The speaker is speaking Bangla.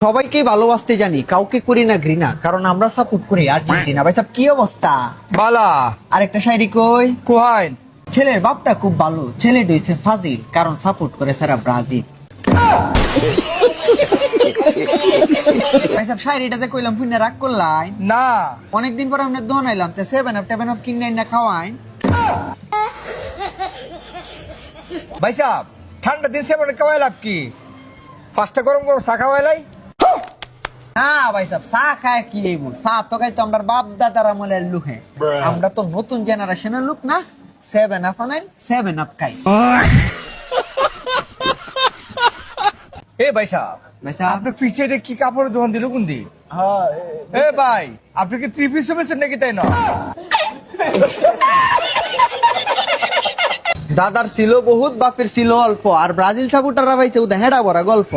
সবাইকে ভালোবাসতে জানি, কাউকে করি না ঘৃণা, কারণ আমরা সাপোর্ট করি আর্জেন্টিনা। ভাই সাহেব কি অবস্থা? বালা আরেকটা শায়রি কই। কোহাইন ছেলের বাপটা খুব ভালো, ছেলে ডইছে ফাজিল, কারণ সাপোর্ট করে সারা ব্রাজিল। ভাই সাহেব শায়রিটাতে কইলাম পুণ্য রাগ করলাই না অনেকদিন পর আপনার দোকান আইলাম, তে 7 আপ কিনে না খাওয়াইন। ভাই সাহেব ঠান্ডা দিন সে মানে খাওয়াই লাভ কি? ফার্স্টে গরম গরম চা খাওয়াইলাই। না ভাই সাহেব চা খায় কি হইব? চা তো খাইতো আমরা বাপ দাদার আমলের লোক। হ্যাঁ আমরা তো নতুন জেনারেশনের লোক না। 7 আপ আনাইন, 7 আপ খাই। এ ভাই সাহেব ভাই সাহেব আপনি পিছিয়ে কি কাপড়ের দোকান দিল কোন দি? হ্যাঁ এ ভাই আপনি কি 3 পিস বেছেন নাকি তাই না? দাদার ছিল বহুত, বাপের ছিল অল্প, আর ব্রাজিল সাপোর্টাররা পাইছে ওদের হেডা ভরা গল্প।